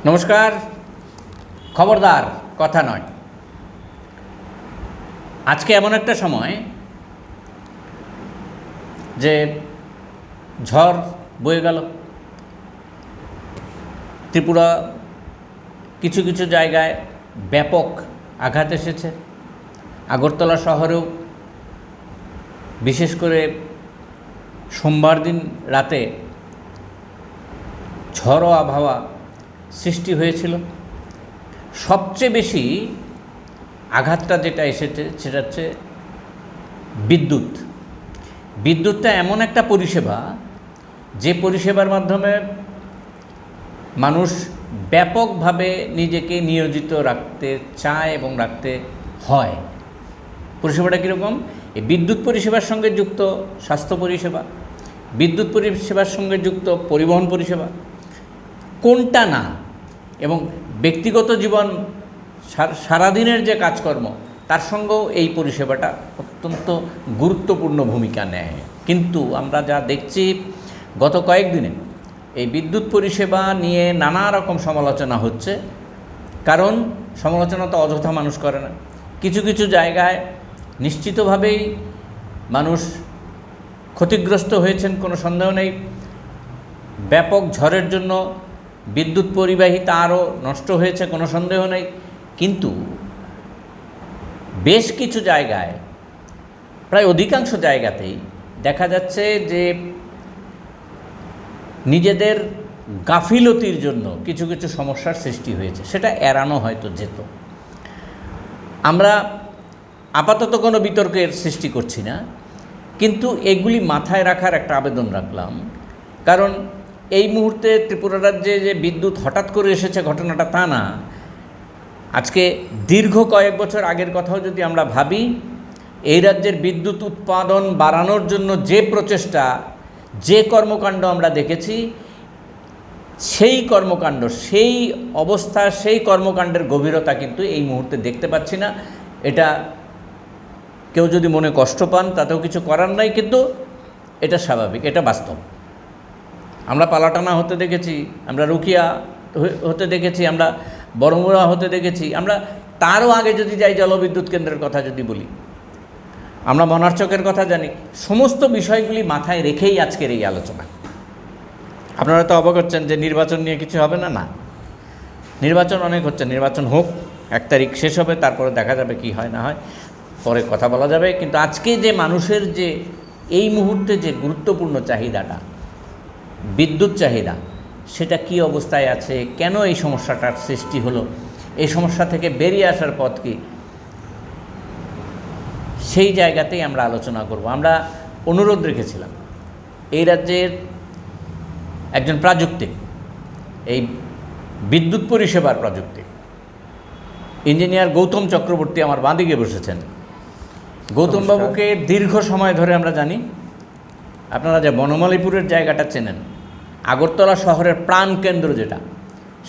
নমস্কার। খবরদার কথা নয়। আজকে এমন একটা সময় যে ঝড় বয়ে গেল। ত্রিপুরা কিছু কিছু জায়গায় ব্যাপক আঘাত এসেছে। আগরতলা শহরেও বিশেষ করে সোমবার দিন রাতে ঝড়ো আবহাওয়া সৃষ্টি হয়েছিল। সবচেয়ে বেশি আঘাতটা যেটা এসেছে সেটা হচ্ছে বিদ্যুৎ। বিদ্যুৎটা এমন একটা পরিষেবা যে পরিষেবার মাধ্যমে মানুষ ব্যাপকভাবে নিজেকে নিয়োজিত রাখতে চায় এবং রাখতে হয়। পরিষেবাটা কীরকম? এই বিদ্যুৎ পরিষেবার সঙ্গে যুক্ত স্বাস্থ্য পরিষেবা, বিদ্যুৎ পরিষেবার সঙ্গে যুক্ত পরিবহন পরিষেবা, কোনটা না, এবং ব্যক্তিগত জীবন সারাদিনের যে কাজকর্ম তার সঙ্গেও এই পরিষেবাটা অত্যন্ত গুরুত্বপূর্ণ ভূমিকা নেয়। কিন্তু আমরা যা দেখছি গত কয়েকদিনে এই বিদ্যুৎ পরিষেবা নিয়ে নানা রকম সমালোচনা হচ্ছে। কারণ সমালোচনা তো অযথা মানুষ করে না। কিছু কিছু জায়গায় নিশ্চিতভাবেই মানুষ ক্ষতিগ্রস্ত হয়েছেন, কোনো সন্দেহ নেই। ব্যাপক ঝড়ের জন্য বিদ্যুৎ পরিবাহী তারও নষ্ট হয়েছে, কোনো সন্দেহ নেই। কিন্তু বেশ কিছু জায়গায়, প্রায় অধিকাংশ জায়গাতেই দেখা যাচ্ছে যে নিজেদের গাফিলতির জন্য কিছু কিছু সমস্যার সৃষ্টি হয়েছে। সেটা এড়ানো হয়তো যেত। আমরা আপাতত কোনো বিতর্কের সৃষ্টি করছি না, কিন্তু এগুলি মাথায় রাখার একটা আবেদন রাখলাম। কারণ এই মুহূর্তে ত্রিপুরা রাজ্যে যে বিদ্যুৎ হঠাৎ করে এসেছে ঘটনাটা তা না। আজকে দীর্ঘ কয়েক বছর আগের কথাও যদি আমরা ভাবি, এই রাজ্যের বিদ্যুৎ উৎপাদন বাড়ানোর জন্য যে প্রচেষ্টা, যে কর্মকাণ্ড আমরা দেখেছি, সেই কর্মকাণ্ড, সেই অবস্থা, সেই কর্মকাণ্ডের গভীরতা কিন্তু এই মুহূর্তে দেখতে পাচ্ছি না। এটা কেউ যদি মনে কষ্ট পান তাতেও কিছু করার নাই, কিন্তু এটা স্বাভাবিক, এটা বাস্তব। আমরা পালাটানা হতে দেখেছি, আমরা রুকিয়া হতে দেখেছি, আমরা বড়মুড়া হতে দেখেছি, আমরা তারও আগে যদি যাই জলবিদ্যুৎ কেন্দ্রের কথা যদি বলি, আমরা মনারচকের কথা জানি। সমস্ত বিষয়গুলি মাথায় রেখেই আজকের এই আলোচনা। আপনারা তো অবাক হচ্ছেন যে নির্বাচন নিয়ে কিছু হবে না। না, নির্বাচন অনেক হচ্ছে। নির্বাচন হোক, 1 তারিখ শেষ হবে, তারপরে দেখা যাবে কি হয় না হয়, পরে কথা বলা যাবে। কিন্তু আজকে যে মানুষের যে এই মুহূর্তে যে গুরুত্বপূর্ণ চাহিদাটা, বিদ্যুৎ চাহিদা, সেটা কি অবস্থায় আছে, কেন এই সমস্যাটার সৃষ্টি হলো, এই সমস্যা থেকে বেরিয়ে আসার পথ কী, সেই জায়গাতেই আমরা আলোচনা করব। আমরা অনুরোধ রেখেছিলাম এই রাজ্যের একজন প্রাযুক্তিক, এই বিদ্যুৎ পরিষেবার প্রাযুক্তিক ইঞ্জিনিয়ার গৌতম চক্রবর্তী আমার বাঁদিকে বসেছেন। গৌতমবাবুকে দীর্ঘ সময় ধরে আমরা জানি। আপনারা যে বনমালীপুরের জায়গাটা চেনেন, আগরতলা শহরের প্রাণকেন্দ্র যেটা,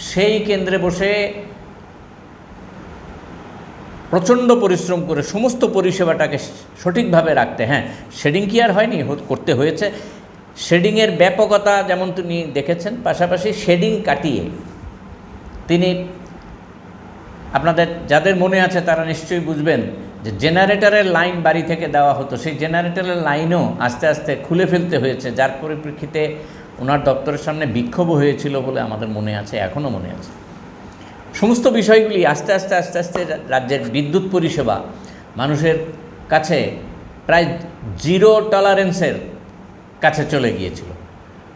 সেই কেন্দ্রে বসে প্রচণ্ড পরিশ্রম করে সমস্ত পরিষেবাটাকে সঠিকভাবে রাখতে, হ্যাঁ, শেডিং কি আর হয়নি, করতে হয়েছে। শেডিংয়ের ব্যাপকতা যেমন তিনি দেখেছেন, পাশাপাশি শেডিং কাটিয়ে তিনি, আপনাদের যাদের মনে আছে তারা নিশ্চয়ই বুঝবেন যে জেনারেটরের লাইন বাড়ি থেকে দেওয়া হতো, সেই জেনারেটরের লাইনও আস্তে আস্তে খুলে ফেলতে হয়েছে, যার পরিপ্রেক্ষিতে ওনার দপ্তরের সামনে বিক্ষোভও হয়েছিল বলে আমাদের মনে আছে, এখনও মনে আছে। সমস্ত বিষয়গুলি আস্তে আস্তে আস্তে আস্তে রাজ্যের বিদ্যুৎ পরিষেবা মানুষের কাছে প্রায় জিরো টলারেন্সের কাছে চলে গিয়েছিল।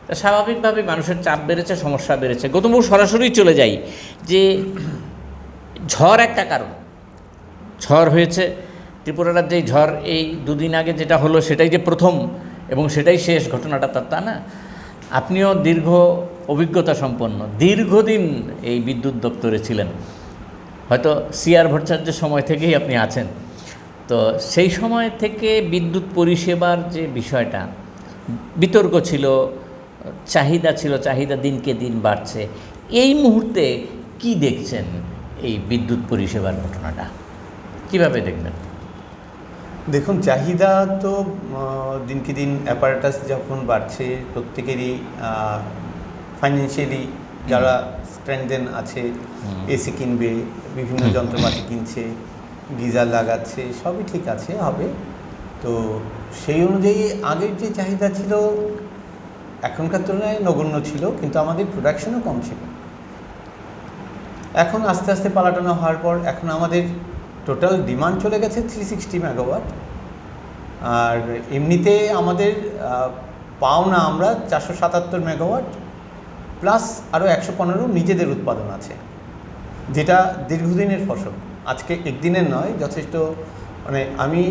তা স্বাভাবিকভাবে মানুষের চাপ বেড়েছে, সমস্যা বেড়েছে। গৌতমবাবু সরাসরি চলে যাই যে ঝড় একটা কারণ। ঝড় হয়েছে ত্রিপুরা রাজ্যে। ঝড় এই 2 দিন আগে যেটা হলো সেটাই যে প্রথম এবং সেটাই শেষ ঘটনাটা তা না। আপনিও দীর্ঘ অভিজ্ঞতা সম্পন্ন, দীর্ঘদিন এই বিদ্যুৎ দপ্তরে ছিলেন, হয়তো সিআর ভট্টাচার্যের সময় থেকেই আপনি আছেন। তো সেই সময় থেকে বিদ্যুৎ পরিষেবার যে বিষয়টা, বিতর্ক ছিল, চাহিদা ছিল, চাহিদা দিনকে দিন বাড়ছে। এই মুহূর্তে কি দেখছেন এই বিদ্যুৎ পরিষেবার ঘটনাটা, কিভাবে দেখবেন? দেখুন, চাহিদা তো দিনকে দিন অ্যাপারেটাস যখন বাড়ছে, প্রত্যেকেরই ফাইন্যান্সিয়ালি যারা ট্রেন্ডেন আছে, এসি কিনবে, বিভিন্ন যন্ত্রপাতি কিনছে, গিজার লাগাচ্ছে, সবই ঠিক আছে, হবে। তো সেই অনুযায়ী আগের যে চাহিদা ছিল এখনকার তুলনায় নগণ্য ছিল, কিন্তু আমাদের প্রোডাকশনও কম ছিল। এখন আস্তে আস্তে পালাটানো হওয়ার পর এখন আমাদের টোটাল ডিমান্ড চলে গেছে 360 মেগাওয়াট। আর এমনিতে আমাদের পাওনা আমরা 477 মেগাওয়াট প্লাস আরও 115 নিজেদের উৎপাদন আছে, যেটা দীর্ঘদিনের ফসল, আজকে একদিনের নয়। যথেষ্ট মানে আমি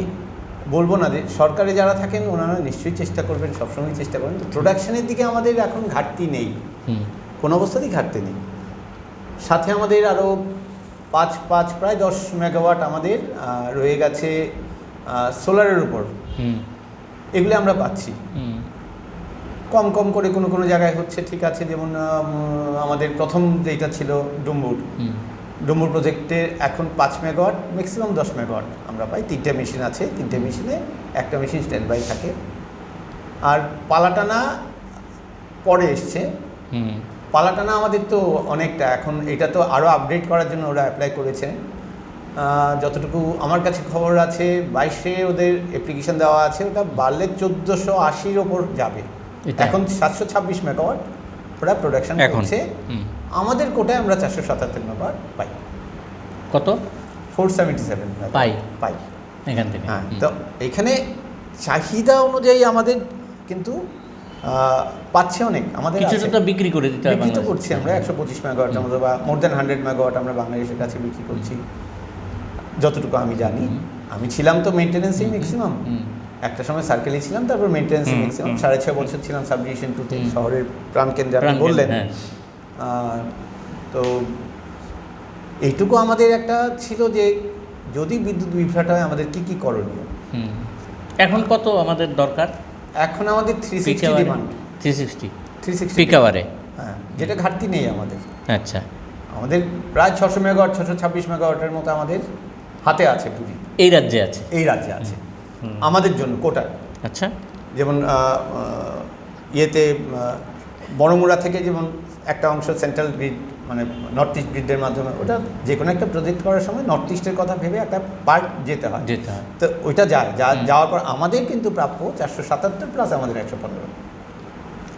বলবো না যে সরকারে যারা থাকেন ওনারা নিশ্চয়ই চেষ্টা করবেন, সবসময় চেষ্টা করবেন। তো প্রোডাকশনের দিকে আমাদের এখন ঘাটতি নেই, কোনো অবস্থাতেই ঘাটতি নেই। সাথে আমাদের আরও প্রায় 10 মেগাওয়াট আমাদের রয়ে গেছে সোলারের উপর, এগুলো আমরা পাচ্ছি কম কম করে, কোনো কোনো জায়গায় হচ্ছে, ঠিক আছে। যেমন আমাদের প্রথম যেটা ছিল ডুম্বুর প্রজেক্টে এখন 5 মেগাওয়াট, ম্যাক্সিমাম 10 মেগাওয়াট আমরা পাই। 3টে মেশিন আছে, 3টে মেশিনে একটা মেশিন স্ট্যান্ড বাই থাকে। আর পালাটানা পরে এসছে। পালাটানা আমাদের তো অনেকটা, এখন এটা তো আরও আপডেট করার জন্য ওরা অ্যাপ্লাই করেছে। যতটুকু আমার কাছে খবর আছে 22-এ ওদের অ্যাপ্লিকেশন দেওয়া আছে, ওটা বাড়লে 1480-র ওপর যাবে। এখন 726 মেগাওয়াট ওরা প্রোডাকশন করছে। আমাদের কোটায় আমরা 477 মেগাওয়াট পাই। কত? 477 পাই এখান থেকে। হ্যাঁ, তো এখানে চাহিদা অনুযায়ী আমাদের কিন্তু পাচ্ছে অনেক, আমাদের কিছুটা বিক্রি করে দিতে হবে, বিক্রি তো করছি আমরা 125 মেগাওয়াটের মতো, বা মোর দ্যান 100 মেগাওয়াট আমরা বাংলাদেশের কাছে বিক্রি করছি, যতটুকু আমি জানি। আমি ছিলাম তো মেনটেন্যান্সেই ম্যাক্সিমাম, একটা সময় সার্কেলে ছিলাম, তারপর মেনটেন্যান্সে ম্যাক্সিমাম 6.5 বছর ছিলাম সাবডিভিশন 2-তে, শহরের প্রাণকেন্দ্রে আপনি বললেন। তো এইটুকু আমাদের একটা ছিল যে যদি বিদ্যুৎ বিভ্রাট হয় আমাদের কি কি করণীয়। এখন কত আমাদের দরকার? এখন আমাদের 360 ডিমান্ড, 360 পিক আওয়ারে, হ্যাঁ, যেটা ঘাটতি নেই আমাদের। আচ্ছা, আমাদের প্রায় 600 মেগাওয়াট, 626 মেগাওয়াটের মতো আমাদের হাতে আছে পুঁজি, এই রাজ্যে আছে আমাদের জন্য কোটার। আচ্ছা, যেমন ইয়েতে বড়মুড়া থেকে যেমন একটা অংশ সেন্ট্রাল গ্রিড, মানে নর্থ ইস্ট গ্রিডের মাধ্যমে, ওটা যে কোনো একটা প্রজেক্ট করার সময় নর্থ ইস্টের কথা ভেবে একটা পার্ট যেতে হয়। তো ওইটা যাওয়ার পর আমাদের কিন্তু প্রাপ্য 477 প্লাস আমাদের 115,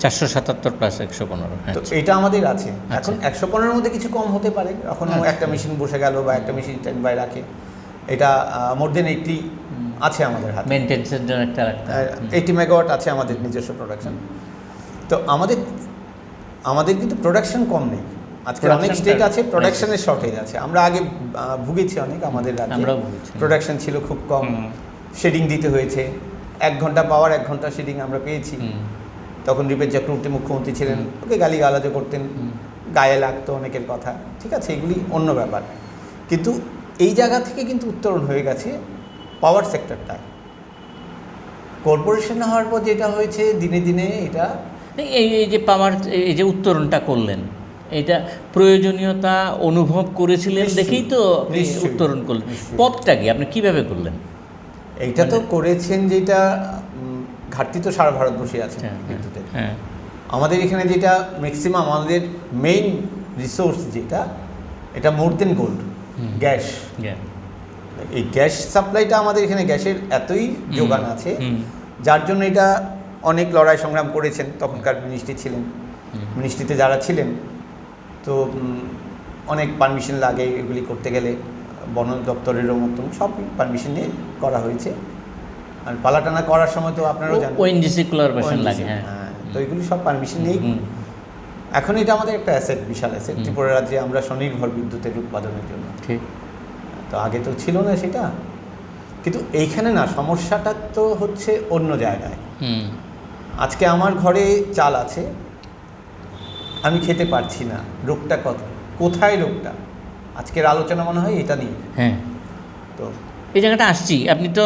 477 প্লাস 115। তো এটা আমাদের আছে। এখন 115-এর মধ্যে কিছু কম হতে পারে, কখনো একটা মেশিন বসে গেল বা একটা মেশিন স্ট্যান্ড বাই রাখে, এটা মোর দেন 80 আছে আমাদের হাতে, মেইনটেন্সের জন্য একটা 80 মেগাওয়াট আছে আমাদের নিজস্ব প্রোডাকশন। তো আমাদের কিন্তু প্রোডাকশন কম নেই, আজকে অনেক স্টেট আছে প্রোডাকশনের শর্টেজ আছে। আমরা আগে ভুগেছি অনেক, আমাদের রাজ্যে প্রোডাকশন ছিল খুব কম, শেডিং দিতে হয়েছে, 1 ঘন্টা পাওয়ার 1 ঘন্টা শেডিং আমরা পেয়েছি। তখন রিপেন চক্রবর্তী মুখ্যমন্ত্রী ছিলেন, ওকে গালি গালাজও করতেন, গায়ে লাগতো অনেকের কথা, ঠিক আছে, এগুলি অন্য ব্যাপার। কিন্তু এই জায়গা থেকে কিন্তু উত্তরণ হয়ে গেছে পাওয়ার সেক্টরটায়। কর্পোরেশন হওয়ার পর যেটা হয়েছে দিনে দিনে, এটা এই যে পাওয়ার, এই যে উত্তরণটা করলেন, এটা প্রয়োজনীয়তা অনুভব করেছিলেন দেখেই তো উত্তরণ করলেন। পথটা কি আপনি কীভাবে করলেন? এইটা তো করেছেন, যেটা ঘাটতি তো সারা ভারতবর্ষে আছে বিদ্যুতের। আমাদের এখানে যেটা ম্যাক্সিমাম আমাদের মেইন রিসোর্স যেটা, এটা মোর দেন গোল্ড, গ্যাস। এই গ্যাস সাপ্লাইটা আমাদের এখানে গ্যাসের এতই যোগান আছে, যার জন্য এটা অনেক লড়াই সংগ্রাম করেছেন তখনকার মিনিস্ট্রি ছিলেন, মিনিস্ট্রিতে যারা ছিলেন। তো অনেক পারমিশন লাগে এগুলি করতে গেলে, বন দপ্তরেরও মতন সব পারমিশন নিয়ে করা হয়েছে। আর পালাটানা করার সময় তো আপনারাও জানেন ওএনজিসি পারমিশন লাগে, হ্যাঁ, তো এগুলি সব পারমিশন নিয়েই। এখন এটা আমাদের একটা অ্যাসেট, বিশাল অ্যাসেট ত্রিপুরা রাজ্যে, আমরা স্বনির্ভর বিদ্যুতের উৎপাদনের জন্য। ঠিক, তো আগে তো ছিল না সেটা। কিন্তু এইখানে না, সমস্যাটা তো হচ্ছে অন্য জায়গায়। আজকে আমার ঘরে চাল আছে, আমি খেতে পারছি না, রোগটা কোথায় রোগটা? আজকের আলোচনা মনে হয় এটা নিয়ে। হ্যাঁ, তো এই জায়গাটা আসছি। আপনি তো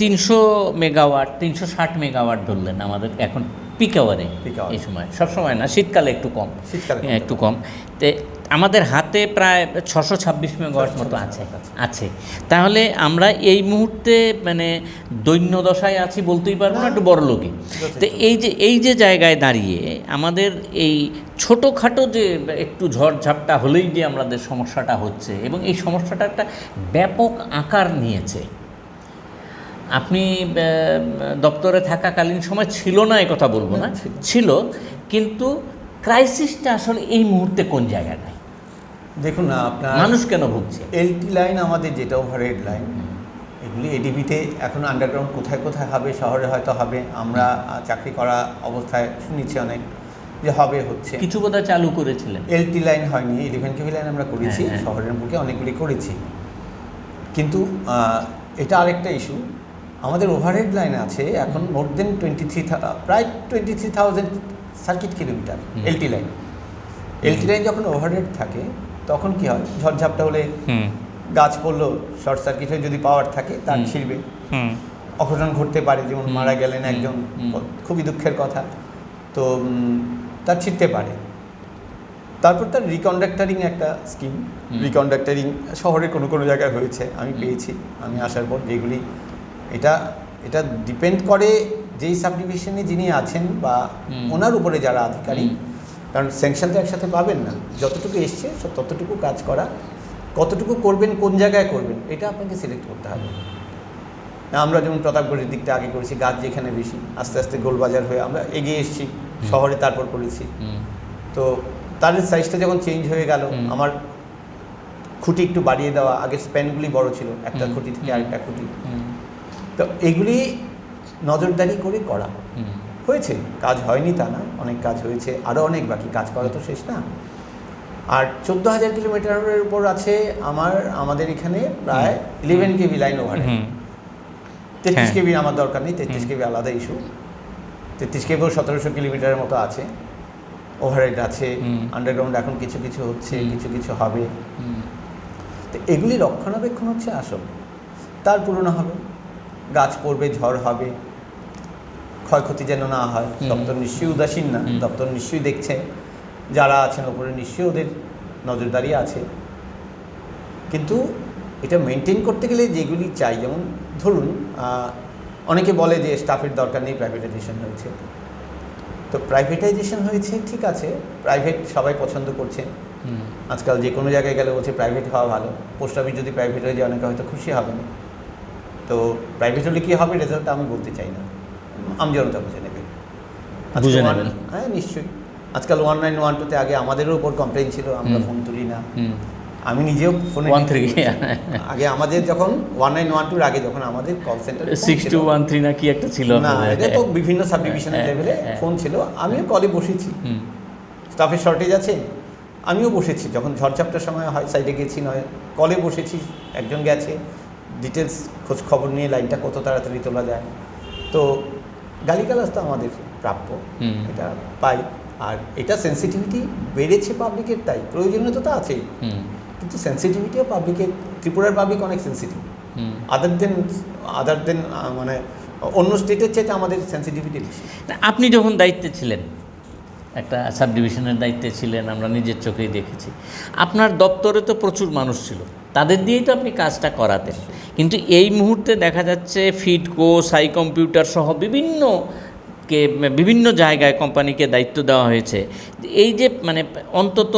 300 মেগাওয়াট 360 মেগাওয়াট ধরলেন আমাদের এখন পিক আওয়ারে, এই সময়, সব সময় না, শীতকালে একটু কম, একটু কম। তো আমাদের হাতে প্রায় 626 মেগাওয়াট মতো আছে। তাহলে আমরা এই মুহূর্তে মানে দৈন্য দশায় আছি বলতেই পারবো না, একটু বড় লোকই। তো এই যে জায়গায় দাঁড়িয়ে আমাদের এই ছোটোখাটো যে একটু ঝড়ঝাপটা হলেই যে আমাদের সমস্যাটা হচ্ছে, এবং এই সমস্যাটা একটা ব্যাপক আকার নিয়েছে। আপনি দপ্তরে থাকাকালীন সময় ছিল না, এ কথা বলবো না, ছিল, কিন্তু ক্রাইসিসটা আসলে এই মুহূর্তে কোন জায়গাটায়? দেখুন না, আপনার মানুষ কেন ভুগছে? এলটি লাইন আমাদের যেটা ওভারহেড লাইন, এগুলি এডিবিতে এখন আন্ডারগ্রাউন্ড কোথায় কোথায় হবে, শহরে হয়তো হবে, আমরা চাকরি করা অবস্থায় শুনেছি অনেক যে হবে, হচ্ছে। কিছু বোধহয় চালু করেছিলেন। এলটি লাইন হয়নি, 11 কেভি লাইন আমরা করেছি, শহরের বুকে অনেকগুলি করেছি। কিন্তু এটা আরেকটা ইস্যু, আমাদের ওভারহেড লাইন আছে এখন মোর দেন প্রায় 23,000 circuit kilometre LT line. LT line যখন ওভারহেড থাকে তখন কি হয়, ঝড়ঝাপটা হলে গাছ পড়লো, শর্ট সার্কিট হয়ে যদি পাওয়ার থাকে তার ছিঁড়বে, অঘটন ঘটতে পারে, যেমন মারা গেলেন একজন, খুবই দুঃখের কথা, তো তার ছিঁড়তে পারে। তারপর তার রিকন্ডাক্টারিং একটা স্কিম, রিকন্ডাক্টারিং শহরের কোনো কোনো জায়গায় হয়েছে, আমি পেয়েছি আমি আসার পর, যেগুলি এটা ডিপেন্ড করে যেই সাবডিভিশনে যিনি আছেন বা ওনার উপরে যারা আধিকারিক, কারণ স্যাংশন তো একসাথে পাবেন না, যতটুকু এসছে ততটুকু কাজ করা, কতটুকু করবেন, কোন জায়গায় করবেন, এটা আপনাকে সিলেক্ট করতে হবে। আমরা যেমন প্রতাপগড়ের দিকটা আগে করেছি, গাছ যেখানে বেশি, আস্তে আস্তে গোলবাজার হয়ে আমরা এগিয়ে এসেছি, শহরে তারপর করেছি। তো তার সাইজটা যখন চেঞ্জ হয়ে গেল, আমার খুঁটি একটু বাড়িয়ে দেওয়া, আগে স্প্যানগুলি বড় ছিল, একটা খুঁটি থেকে আরেকটা খুঁটি, তো এগুলি নজরদারি করে করা হয়েছে। কাজ হয়নি তা না, অনেক কাজ হয়েছে, আরও অনেক বাকি, কাজ করা তো শেষ না। আর 14,000 কিলোমিটারের উপর আছে আমাদের এখানে প্রায় 11 কেভি লাইন ওভারহেড। 33 কেভি আমার দরকার নেই, 33 কেভি আলাদা ইস্যু। 33 কেভিও 1700 কিলোমিটারের মতো আছে, ওভারহেড আছে, আন্ডারগ্রাউন্ড এখন কিছু কিছু হচ্ছে, কিছু কিছু হবে। তো এগুলি রক্ষণাবেক্ষণ হচ্ছে আসল, তার পুরনো হবে, গাছ পড়বে, ঝড় হবে, ক্ষয়ক্ষতি যেন না হয়। দপ্তর নিশ্চয়ই উদাসীন না, দপ্তর নিশ্চয়ই দেখছে, যারা আছেন ওপরে নিশ্চয়ই ওদের নজরদারি আছে। কিন্তু এটা মেনটেন করতে গেলে যেগুলি চাই, যেমন ধরুন অনেকে বলে যে স্টাফের দরকার নেই, প্রাইভেটাইজেশন হয়েছে। তো প্রাইভেটাইজেশন হয়েছে ঠিক আছে, প্রাইভেট সবাই পছন্দ করছে, আজকাল যে কোনো জায়গায় গেলে বলছে প্রাইভেট হওয়া ভালো। পোস্ট অফিস যদি প্রাইভেট হয়ে যায় অনেকে হয়তো খুশি হবেন। তো প্রাইভেট হলে কী হবে রেজাল্টটা আমি বলতে চাই না, আমজনতা বুঝে নেবে। হ্যাঁ নিশ্চয়ই, আজকাল 1912-তে আগে আমাদেরও উপর কমপ্লেন ছিল, আমরা ফোন তুলি না। আমি নিজেও ফোনে আগে আমাদের যখন 1912-র আগে যখন আমাদের কল সেন্টার 6213 না কি একটা ছিল না, এটা তো বিভিন্ন সাবডিভিশনের লেভেলে ফোন ছিল, আমিও কলে বসেছি, স্টাফের শর্টেজ আছে, আমিও বসেছি, যখন ঝড়ঝাপটার সময় হয় সাইডে গেছি, নয় কলে বসেছি, একজন গেছে ডিটেলস খোঁজ খবর নিয়ে লাইনটা কত তাড়াতাড়ি তোলা যায়। তো গালিগালাজ তো আমাদের প্রাপ্য, এটা পাই। আর এটা সেন্সিটিভিটি বেড়েছে পাবলিকের, তাই প্রয়োজনীয়তা আছেই, কিন্তু সেন্সিটিভিটিও পাবলিকের, ত্রিপুরার পাবলিক অনেক সেন্সিটিভ, আদার দেন মানে অন্য স্টেটের চাইতে আমাদের সেন্সিটিভিটি বেশি। আপনি যখন দায়িত্বে ছিলেন, একটা সাব ডিভিশনের দায়িত্বে ছিলেন, আমরা নিজের চোখেই দেখেছি, আপনার দপ্তরে তো প্রচুর মানুষ ছিল, তাদের দিয়েই তো আপনি কাজটা করাতেন। কিন্তু এই মুহূর্তে দেখা যাচ্ছে ফিডকো, সাই কম্পিউটার সহ বিভিন্ন জায়গায় কোম্পানিকে দায়িত্ব দেওয়া হয়েছে। এই যে মানে অন্তত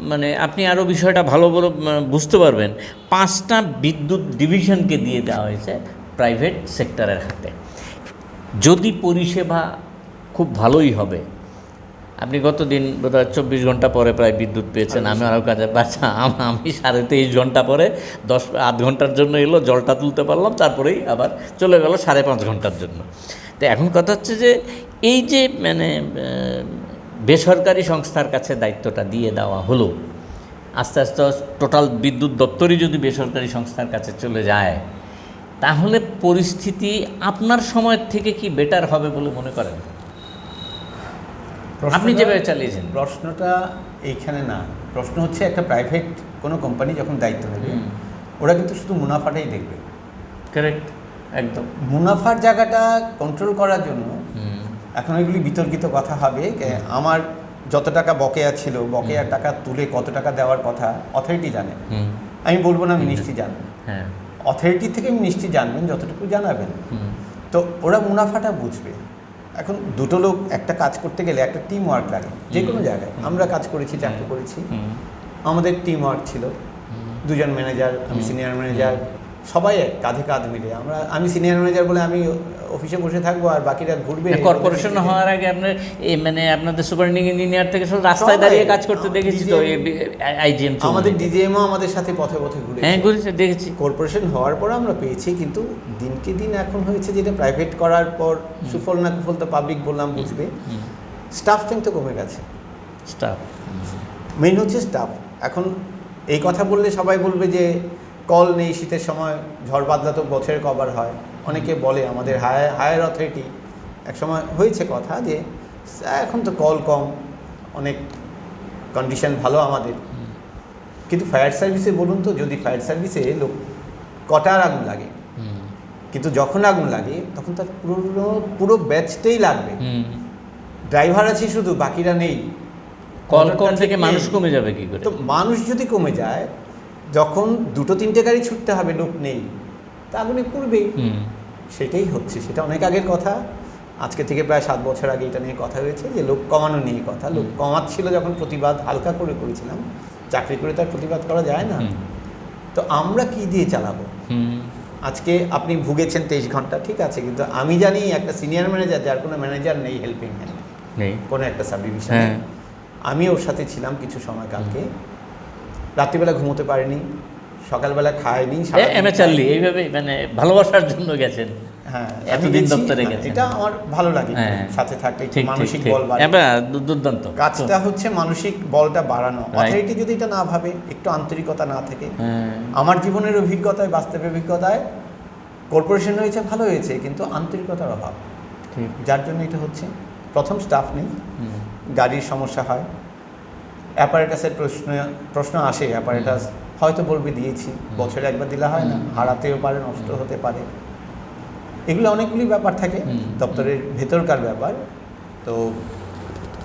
মানে আপনি আরও বিষয়টা ভালো বুঝতে পারবেন, 5টা বিদ্যুৎ ডিভিশনকে দিয়ে দেওয়া হয়েছে প্রাইভেট সেক্টরের হাতে। যদি পরিষেবা খুব ভালোই হবে, আপনি গতদিন বোধহয় 24 ঘন্টা পরে প্রায় বিদ্যুৎ পেয়েছেন, আমি আরও কাজে পাচ্ছি, আমি 23.5 ঘন্টা পরে আধ ঘন্টার জন্য এলো, জলটা তুলতে পারলাম, তারপরেই আবার চলে গেল 5.5 ঘন্টার জন্য। তো এখন কথা হচ্ছে যে এই যে মানে বেসরকারি সংস্থার কাছে দায়িত্বটা দিয়ে দেওয়া হলো, আস্তে আস্তে টোটাল বিদ্যুৎ দপ্তরই যদি বেসরকারি সংস্থার কাছে চলে যায়, তাহলে পরিস্থিতি আপনার সময়ের থেকে কি বেটার হবে বলে মনে করেন? আপনি যেভাবে চালিয়েছেন। প্রশ্নটা এইখানে না, প্রশ্ন হচ্ছে একটা প্রাইভেট কোনো কোম্পানি যখন দায়িত্ব নেবে, ওরা কিন্তু শুধু মুনাফাটাই দেখবে। কারেক্ট, একদম। মুনাফার জায়গাটা কন্ট্রোল করার জন্য এখন এগুলি বিতর্কিত কথা হবে, আমার যত টাকা বকেয়া ছিল, বকেয়ার টাকা তুলে কত টাকা দেওয়ার কথা অথরিটি জানে। আমি বলবো না মিনিস্ট্রি জানবেন, হ্যাঁ, অথরিটি থেকে মিনিস্ট্রি জানবেন, যতটুকু জানাবেন। তো ওরা মুনাফাটা বুঝবে। এখন দুটো লোক একটা কাজ করতে গেলে একটা টিম ওয়ার্ক লাগে, যে কোনো জায়গায়। আমরা কাজ করেছি, চাকরি করেছি, আমাদের টিম ওয়ার্ক ছিল, দুজন ম্যানেজার, আমি সিনিয়র ম্যানেজার, সবাই এক কাঁধে কাঁধ মিলে। আমি সিনিয়র ম্যানেজার বলে আমি অফিসে বসে থাকবো আর বাকিরা ঘুরবে। কর্পোরেশন হওয়ার আগে আপনার মানে আপনাদের সুপারিনটেন্ডিং ইঞ্জিনিয়ার থেকে সব রাস্তায় দাঁড়িয়ে কাজ করতে দেখেছি তো, আইজিএম আমাদের ডিজিএমও আমাদের সাথে পথে পথে ঘুরে। হ্যাঁ, ঘুরেছে, দেখেছি। কর্পোরেশন হওয়ার পর আমরা পেয়েছি, কিন্তু দিনকে দিন এখন হয়েছে যেটা প্রাইভেট করার পর সুফল না কুফল তো পাবলিক বললাম বুঝবে। স্টাফ কিন্তু কমে গেছে। স্টাফ মেইন হচ্ছে স্টাফ। এখন এই কথা বললে সবাই বলবে যে কল নেই, শীতের সময় ঝড় বাদলা তো বছরে কভার হয়। অনেকে বলে আমাদের হায়ার অথরিটি এক সময় হয়েছে কথা যে এখন তো কল কম, অনেক কন্ডিশন ভালো আমাদের। কিন্তু ফায়ার সার্ভিসে বলুন তো, যদি ফায়ার সার্ভিসে লোক কটার আগুন লাগে, কিন্তু যখন আগুন লাগে তখন তার পুরো ব্যাচটাই লাগবে। ড্রাইভার আছে শুধু, বাকিরা নেই। কল কম থেকে মানুষ কমে যাবে কি করে? তো মানুষ যদি কমে যায়, যখন 2-3টে গাড়ি ছুটতে হবে, লোক নেই, তা আগুনে পুড়বেই। সেটাই হচ্ছে। সেটা অনেক আগের কথা, আজকে থেকে প্রায় 7 বছর আগে এটা নিয়ে কথা হয়েছে যে লোক কমানো নিয়ে কথা। লোক কমাচ্ছিল যখন, প্রতিবাদ হালকা করে করেছিলাম। চাকরি করে তার প্রতিবাদ করা যায় না। তো আমরা কি দিয়ে চালাবো? আজকে আপনি ভুগেছেন 23 ঘন্টা, ঠিক আছে, কিন্তু আমি জানি একটা সিনিয়র ম্যানেজার, যার কোনো ম্যানেজার নেই, হেল্পিং হ্যান্ড নেই কোনো একটা সাব ডিভিশনে, আমি ওর সাথে ছিলাম কিছু সময় কালকে। রাত্রিবেলা ঘুমোতে পারিনি, সকালবেলা খাইনি, এমএচআরলি এইভাবে মানে ভালোবাসার জন্য গেছেন। হ্যাঁ, এতদিন দপ্তরে গেছেন, এটা আমার ভালো লাগে। সাথে থাকতে মানসিক বল বাড়ে। দুর্দান্ত কাজটা হচ্ছে মানসিক বলটা বাড়ানো। অথরিটি যদি এটা না ভাবে, একটু আন্তরিকতা না থেকে, আমার জীবনের অভিজ্ঞতায়, বাস্তব অভিজ্ঞতায়, কর্পোরেশন হয়েছে ভালো হয়েছে, কিন্তু আন্তরিকতার অভাব, যার জন্য এটা হচ্ছে। প্রথম স্টাফ নেই, গাড়ির সমস্যা হয়, অ্যাপারেটাসের প্রশ্ন আসে। অ্যাপারেটাস হয়তো বলবে দিয়েছি, বছরে একবার দিলে হয় না, হারাতেও পারে, নষ্ট হতে পারে। এগুলো অনেকগুলি ব্যাপার থাকে, দপ্তরের ভেতরকার ব্যাপার। তো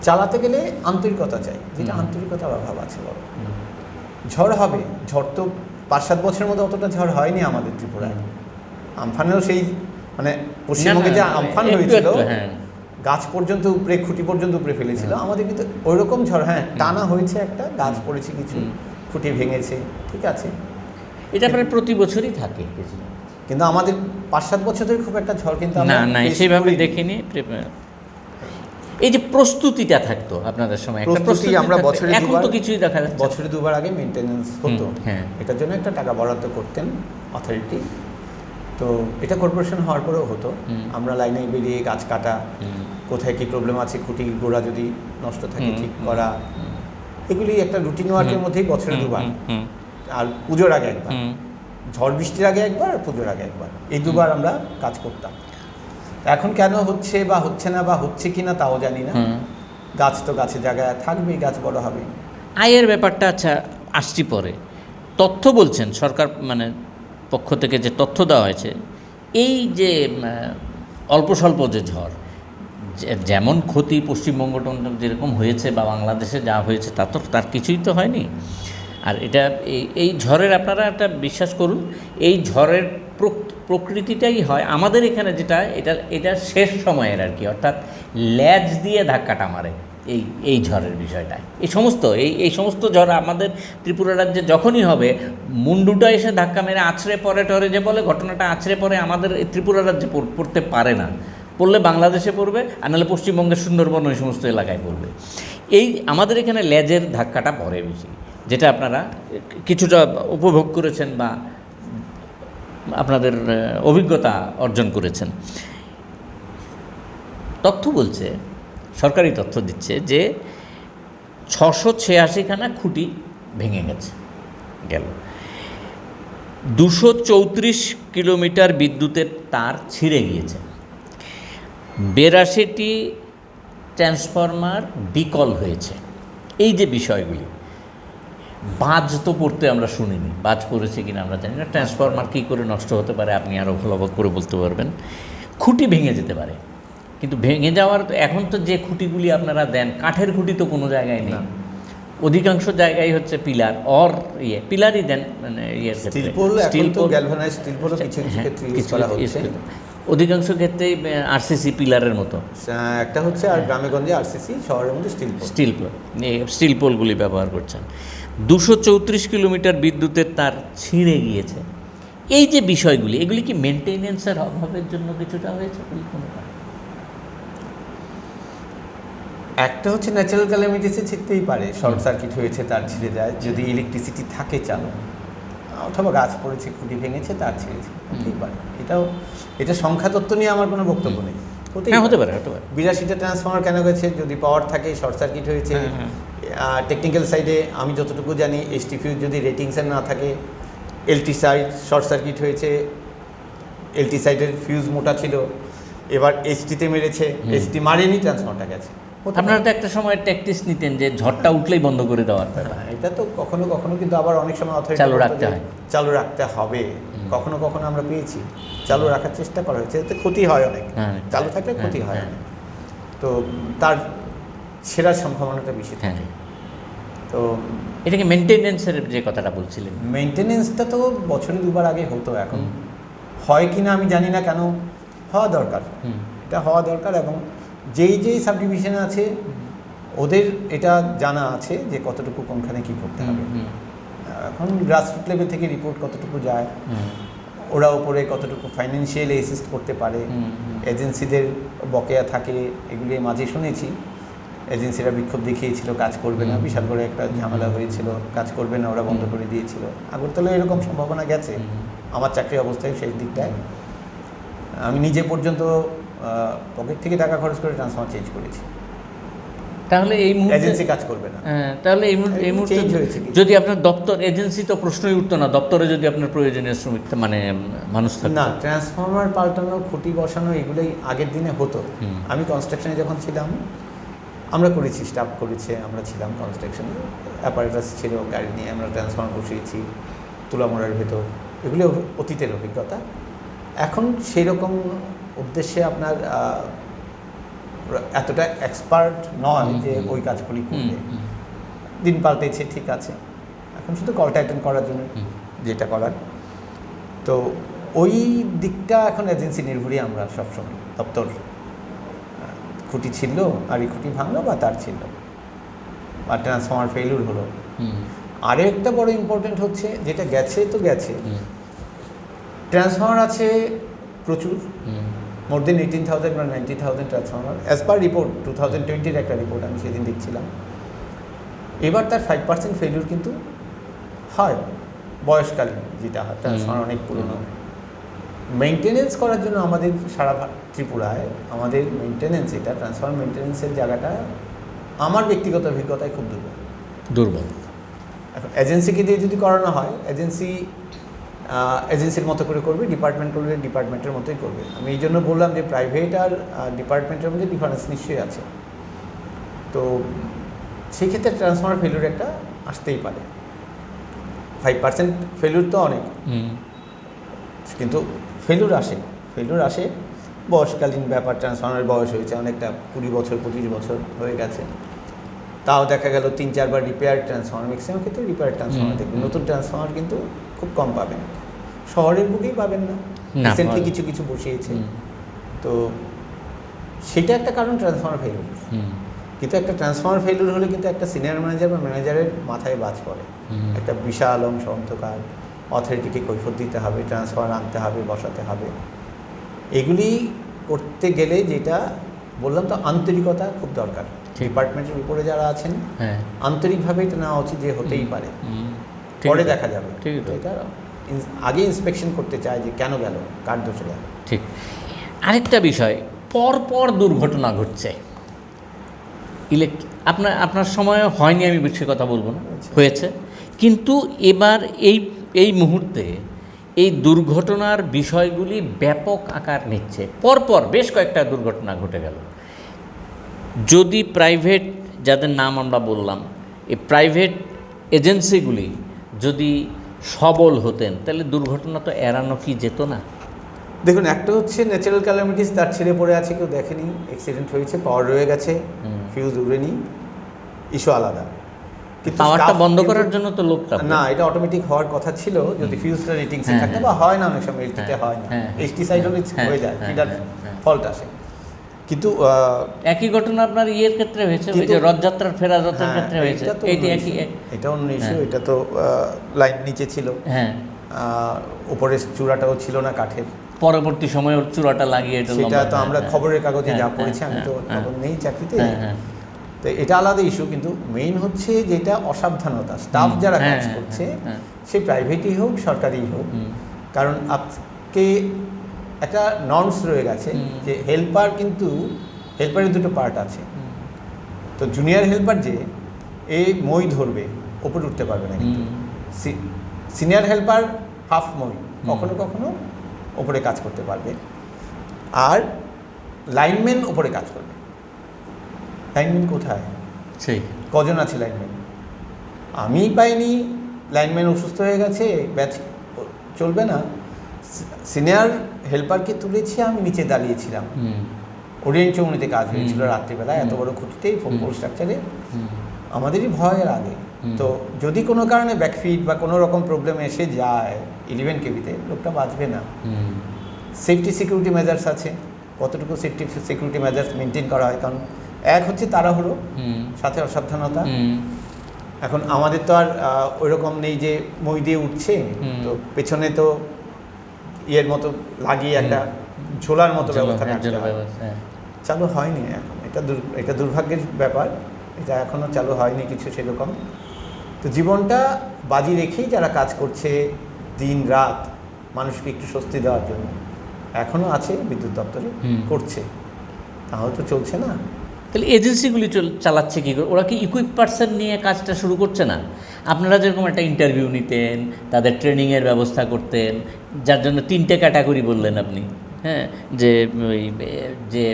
চালাতে গেলে আন্তরিকতা চাই, যেটা আন্তরিকতার অভাব আছে বড়। ঝড় হবে, ঝড় তো 5-7 বছরের মধ্যে অতটা ঝড় হয়নি আমাদের ত্রিপুরায়। আমফানেও সেই মানে পশ্চিমবঙ্গে যে আমফান হয়েছিল, গাছ পর্যন্ত উপরে, খুঁটি পর্যন্ত উপরে ফেলেছিল, আমাদের কিন্তু ওইরকম ঝড়, হ্যাঁ টানা হয়েছে, একটা গাছ পড়েছে, কিছু খুঁটি ভেঙেছে, ঠিক আছে। এটা প্রায় প্রতি বছরই থাকে, কিন্তু আমাদের 5-7 বছর ধরে খুব একটা ঝড় কিন্তু না সেইভাবে দেখিনি। এই যে প্রস্তুতিটা থাকতো আপনাদের সময়, একটা প্রস্তুতি আমরা বছরে এখন তো কিছুই দেখা যাচ্ছে। বছরে 2বার আগে মেইনটেনেন্স হতো, এটার জন্য একটা টাকা বরাদ্দ করতেন অথরিটি। তো এটা কর্পোরেশন হওয়ার পরেও হতো। আমরা লাইনে বেরিয়ে গাছ কাটা, কোথায় কি প্রবলেম আছে, খুঁটি গোড়া যদি নষ্ট থাকে ঠিক করা, এগুলি একটা রুটিন ওয়ার্কের মধ্যেই বছরে 2বার। আর পুজোর আগে একবার, ঝড় বৃষ্টির আগে একবার, আর পুজোর আগে একবার, এই 2বার আমরা কাজ করতাম। এখন কেন হচ্ছে বা হচ্ছে না, বা হচ্ছে কিনা তাও জানি না। গাছ তো গাছের জায়গায় থাকবেই, গাছ বড় হবে। আয়ের ব্যাপারটা আচ্ছা আসছি পরে। তথ্য বলছেন সরকার মানে পক্ষ থেকে যে তথ্য দেওয়া হয়েছে, এই যে অল্প স্বল্প যে ঝড়, যেমন ক্ষতি পশ্চিমবঙ্গ যেরকম হয়েছে বা বাংলাদেশে যা হয়েছে তার কিছুই তো হয়নি। আর এটা এই ঝড়ের আপনারা একটা বিশ্বাস করুন, এই ঝড়ের প্রকৃতিটাই হয় আমাদের এখানে যেটা, এটা শেষ সময়ের আর কি, অর্থাৎ ল্যাজ দিয়ে ধাক্কাটা মারে এই ঝড়ের বিষয়টা। এই সমস্ত ঝড় আমাদের ত্রিপুরা রাজ্যে যখনই হবে, মুন্ডুটা এসে ধাক্কা মেরে আছড়ে পড়ে টরে, যে বলে ঘটনাটা আছড়ে পড়ে আমাদের এই ত্রিপুরা রাজ্যে পড়তে পারে না, পড়লে বাংলাদেশে পড়বে, আর নাহলে পশ্চিমবঙ্গের সুন্দরবন ওই সমস্ত এলাকায় পড়বে। এই আমাদের এখানে ল্যাজের ধাক্কাটা পড়ে বেশি, যেটা আপনারা কিছুটা উপভোগ করেছেন বা আপনাদের অভিজ্ঞতা অর্জন করেছেন। তথ্য বলছে, সরকারি তথ্য দিচ্ছে যে 686খানা খুঁটি ভেঙে গেল, 234 কিলোমিটার বিদ্যুতের তার ছিঁড়ে গিয়েছে, 82টি ট্রান্সফরমার বিকল হয়েছে। এই যে বিষয়গুলি, বাজ তো পড়তে আমরা শুনিনি, বাজ পড়েছে কিনা আমরা জানি না, ট্রান্সফরমার কী করে নষ্ট হতে পারে আপনি আরও ভালো করে বলতে পারবেন, খুঁটি ভেঙে যেতে পারে, কিন্তু ভেঙে যাওয়ার তো এখন তো যে খুঁটিগুলি আপনারা দেন, কাঠের খুঁটি তো কোনো জায়গায় নেই, না। অধিকাংশ জায়গায় হচ্ছে পিলার পিলারই দেন, মানে স্টিল পোল, এখন তো গ্যালভানাইজ স্টিল পোলও কিছু কিছু ক্ষেত্রে ইউজ করা হচ্ছে। অধিকাংশ ক্ষেত্রেই আরসিসি পিলারের মতো একটা হচ্ছে, আর গ্রামে গঞ্জে আরসিসি, শহরের মধ্যে স্টিল পোলগুলি ব্যবহার করছেন। 234 কিলোমিটার বিদ্যুতের তার ছিঁড়ে গিয়েছে। এই যে বিষয়গুলি, এগুলি কি মেনটেনেন্সের অভাবের জন্য কিছুটা হয়েছে বলে কোনো কারণ? একটা হচ্ছে ন্যাচারাল ক্যালামিটিসে ছিটতেই পারে, শর্ট সার্কিট হয়েছে, তার ছিঁড়ে যায়, যদি ইলেকট্রিসিটি থাকে চালু, অথবা গাছ পড়েছে, খুঁটি ভেঙেছে, তার ছিঁড়েছে, হতেই পারে। এটা সংখ্যা তত্ত্ব নিয়ে আমার কোনো বক্তব্য নেই, হতে পারে। 82টা ট্রান্সফর্মার কেন গেছে, যদি পাওয়ার থাকে, শর্ট সার্কিট হয়েছে। টেকনিক্যাল সাইডে আমি যতটুকু জানি, এসটি ফিউজ যদি রেটিংসের না থাকে, এলটি সাইড শর্ট সার্কিট হয়েছে, এলটি সাইডের ফিউজ মোটা ছিল, এবার এইচটিতে মেরেছে, এইচটি মারেনি, ট্রান্সফর্মারটা গেছে। আপনারা তো একটা সময় ট্যাকটিস নিতেন যে ঝড়টা উঠলেই বন্ধ করে দেওয়ার ব্যাপার। এটা তো কখনো কখনো, কিন্তু আবার অনেক সময় অথরিটি চালু রাখতে হয়, চালু রাখতে হবে। কখনো কখনো আমরা পেয়েছি চালু রাখার চেষ্টা করা হয়েছে, এতে ক্ষতি হয় অনেক, চালু থাকলে ক্ষতি হয় অনেক, তো তার ছেঁড়ার সম্ভাবনাটা বেশি থাকে। তো এটাকে মেনটেনেন্সের যে কথাটা বলছিলেন, মেনটেনেন্সটা তো বছরে 2বার আগে হতো, এখন হয় কি না আমি জানি না, কেন হওয়া দরকার, এটা হওয়া দরকার। এবং যেই সাবডিভিশন আছে ওদের এটা জানা আছে যে কতটুকু কোনখানে কী করতে হবে। এখন গ্রাসরুট লেভেল থেকে রিপোর্ট কতটুকু যায়, ওরা ওপরে কতটুকু ফাইন্যান্সিয়াল অ্যাসিস্ট করতে পারে, এজেন্সিদের বকেয়া থাকে, এগুলি মাঝে শুনেছি এজেন্সিরা বিক্ষোভ দেখিয়েছিল, কাজ করবে না, বিশাল করে একটা ঝামেলা হয়েছিল, কাজ করবে না, ওরা বন্ধ করে দিয়েছিল। আগরতলায় এরকম সম্ভাবনা গেছে আমার চাকরি অবস্থায়, সেই দিকটায় আমি নিজে পর্যন্ত পকেট থেকে টাকা খরচ করে ট্রান্সফর্মার চেঞ্জ করেছি। তাহলে এই মুহূর্তে এজেন্সি কাজ করবে না। তাহলে এই মুহূর্তে যদি আপনার দপ্তর, এজেন্সি তো প্রশ্নই উঠতো না, দপ্তরে যদি আপনার প্রয়োজনীয় শ্রমিক মানে মানুষ থাকতো না। ট্রান্সফর্মার পাল্টানো, খুঁটি বসানো, এগুলোই আগের দিনে হতো। আমি কনস্ট্রাকশনে যখন ছিলাম, আমরা করেছি, স্টাফ করেছে, আমরা ছিলাম কনস্ট্রাকশনে, অ্যাপারেটাস ছিল, গাড়ি নিয়ে আমরা ট্রান্সফর্মার বসিয়েছি তুলামোড়ার ভেতর, এগুলো অতীতের অভিজ্ঞতা। এখন সেই রকম উদ্দেশ্যে আপনার এতটা এক্সপার্ট নয় যে ওই কাজগুলি করবে। দিন পাল্টেছে, ঠিক আছে, এখন শুধু কলটা অ্যাটেন্ড করার জন্য যেটা করার, তো ওই দিকটা এখন এজেন্সি নির্ভরই আমরা সবসময়। দপ্তর খুঁটি ছিল আর এই খুঁটি ভাঙলো বা তার ছিল বা ট্রান্সফর্মার ফেলিউর হলো। আরেকটা বড় ইম্পর্টেন্ট হচ্ছে, যেটা গেছে তো গেছে, ট্রান্সফর্মার আছে প্রচুর, মোর দেন 18,000 বা 90,000 ট্রান্সফর্মার অ্যাজ পার রিপোর্ট। 2020-র একটা রিপোর্ট আমি সেদিন দেখছিলাম। এবার তার 5% ফেলিউর কিন্তু হয় বয়সকালীন, যেটা হয় ট্রান্সফর্মার অনেক পুরনো। মেনটেনেন্স করার জন্য আমাদের সারা ত্রিপুরায় আমাদের মেনটেনেন্স, এটা ট্রান্সফর্মার মেনটেনেন্সের জায়গাটা আমার ব্যক্তিগত অভিজ্ঞতায় খুব দুর্বল। এখন এজেন্সিকে দিয়ে যদি করানো হয়, এজেন্সির মতো করে করবে, ডিপার্টমেন্ট করবে ডিপার্টমেন্টের মতোই করবে। আমি এই জন্য বললাম যে প্রাইভেট আর ডিপার্টমেন্টের মধ্যে ডিফারেন্স নিশ্চয়ই আছে। তো সেই ক্ষেত্রে ট্রান্সফর্মার ফেলিউর একটা আসতেই পারে। 5% ফেলিউর তো অনেক, কিন্তু ফেলিউর আসে বয়সকালীন ব্যাপার। ট্রান্সফর্মারের বয়স হয়েছে অনেকটা, 20 বছর 25 বছর হয়ে গেছে, তাও দেখা গেল 3-4 বার রিপেয়ার ট্রান্সফর্মার, ম্যাক্সিমাম ক্ষেত্রে রিপেয়ার ট্রান্সফর্মার দেখবেন। নতুন ট্রান্সফর্মার কিন্তু খুব কম পাবেন, শহরের বুকেই পাবেন না, রিসেন্টলি কিছু বসিয়েছে। তো সেটা একটা কারণ ট্রান্সফর্মার ফেলিউর। কিন্তু একটা ট্রান্সফর্মার ফেলিউর হলে কিন্তু একটা সিনিয়র ম্যানেজার বা ম্যানেজারের মাথায় বাজ পড়ে, একটা বিশাল অংশ অন্ধকার, অথরিটিকে কৈফিয়ত দিতে হবে, ট্রান্সফর্মার আনতে হবে, বসাতে হবে। এগুলি করতে গেলে যেটা বললাম, তো আন্তরিকতা খুব দরকার। ডিপার্টমেন্টের উপরে যারা আছেন আন্তরিকভাবে এটা নেওয়া উচিত যে হতেই পারে, পরে দেখা যাবে। এটা আগে ইন্সপেকশন করতে চায় যে কেন গেল, কার দোষে গেল। ঠিক। আরেকটা বিষয়, পরপর দুর্ঘটনা ঘটছে। আপনার সময় হয়নি, আমি বেশি কথা বলবো না, হয়েছে। কিন্তু এবার এই মুহূর্তে এই দুর্ঘটনার বিষয়গুলি ব্যাপক আকার নিচ্ছে। পরপর বেশ কয়েকটা দুর্ঘটনা ঘটে গেল। যদি প্রাইভেট, যাদের নাম আমরা বললাম, এই প্রাইভেট এজেন্সিগুলি যদি সবল হতেন, তাহলে দুর্ঘটনা তো এড়ানো কি যেত না? দেখুন, একটা হচ্ছে ন্যাচারাল ক্যালামিটিস, তার ছিঁড়ে পড়ে আছে, কেউ দেখেনি, অ্যাক্সিডেন্ট হয়েছে, পাওয়ার রয়ে গেছে, ফিউজ উড়েনি, ইস্যু আলাদা। কিন্তু পাওয়ারটা staff বন্ধ কিন্তু- করার জন্য তো লোকটা না, এটা অটোমেটিক হওয়ার কথা ছিল যদি ফিউজটা রেটিংসে হ্যাঁ, থাকতো, হ্যাঁ। বা হয় না অনেক সময় এলটিতে হ্যাঁ, হয় না, হ্যাঁ, এইচটি সাইড হলে হ্যাঁ, হয়ে যায়, হ্যাঁ, ফিডার হ্যাঁ। ফল্ট আসে। কিন্তু একই ঘটনা আপনার ইয়ের ক্ষেত্রে হয়েছে, ওই যে কিন্তু- রথযাত্রার ফেরা রথের হ্যাঁ, ক্ষেত্রে হয়েছে, এটা তো এইটি অন্য একই issue, এটা অন্য ইস্যু। হ্যাঁ। এটা তো লাইন নিচে ছিল, হ্যাঁ, উপরের চূড়াটাও ছিল না কাঠের, পরবর্তী সময়ে ওর চূড়াটা লাগিয়ে এটা সেটা লম্বা, তো আমরা হ্যাঁ, খবরের কাগজে হ্যাঁ, যা হ্যাঁ, পড়েছি, আমি তো হ্যাঁ, তখন নেই চাকরিতে, হ্যাঁ, হ্যাঁ, তো এটা আলাদা ইস্যু। কিন্তু মেইন হচ্ছে যেটা অসাবধানতা, স্টাফ যারা হ্যাঁ, কাজ হ্যাঁ, করছে, হ্যাঁ, সে প্রাইভেটই হোক সরকারিই হোক, হুম, কারণ আজকে একটা নর্মস রয়ে গেছে যে হেল্পার, কিন্তু হেল্পারের দুটো পার্ট আছে। তো জুনিয়র হেল্পার যে এই মই ধরবে, ওপরে উঠতে পারবে না, কিন্তু সিনিয়র হেল্পার হাফ মই, কখনো কখনো ওপরে কাজ করতে পারবে, আর লাইনম্যান ওপরে কাজ করবে। লাইনম্যান কোথায়? সেই কজন আছে লাইনম্যান? আমি পাইনি, লাইনম্যান অসুস্থ হয়ে গেছে, ব্যাচ চলবে না, সিনিয়র হেল্পারকে তুলেছি, আমি নিচে দাঁড়িয়েছিলাম, ওরিয়েন্ট চৌমনিতে কাজ হয়েছিল রাত্রিবেলা, এত বড় খুঁটিতেই ফোন স্ট্রাকচারে, আমাদেরই ভয়ের আগে। তো যদি কোনো কারণে ব্যাকফিট বা কোনো রকম প্রবলেম এসে যায় 11 কেবিতে, লোকটা বাঁচবে না। সেফটি সিকিউরিটি মেজার্স আছে, কতটুকু সেফটি সিকিউরিটি মেজার্স মেনটেন করা হয়, কারণ এক হচ্ছে তাড়াহুড়ো, সাথে অসাবধানতা। এখন আমাদের তো আর ওইরকম নেই যে মই দিয়ে উঠছে, তো পেছনে তো ইয়ের মতো লাগিয়ে একটা ঝোলার মতো ব্যবস্থা থাকতে হয়। চালু হয়নি এখন, এটা দুর্ভাগ্যের ব্যাপার, এটা এখনও চালু হয়নি কিছু সেরকম। তো জীবনটা বাজি রেখেই যারা কাজ করছে দিন রাত মানুষকে একটু স্বস্তি দেওয়ার জন্য, এখনও আছে বিদ্যুৎ দপ্তরে, করছে, তাহলে তো চলছে না। তাহলে এজেন্সিগুলি চালাচ্ছে কী করে? ওরা কি ইকুইপ পার্সন নিয়ে কাজটা শুরু করছে না? আপনারা যেরকম একটা ইন্টারভিউ নিতেন, তাদের ট্রেনিংয়ের ব্যবস্থা করতেন, যার জন্য 3টে ক্যাটাগরি বললেন আপনি, হ্যাঁ, যে ওই যে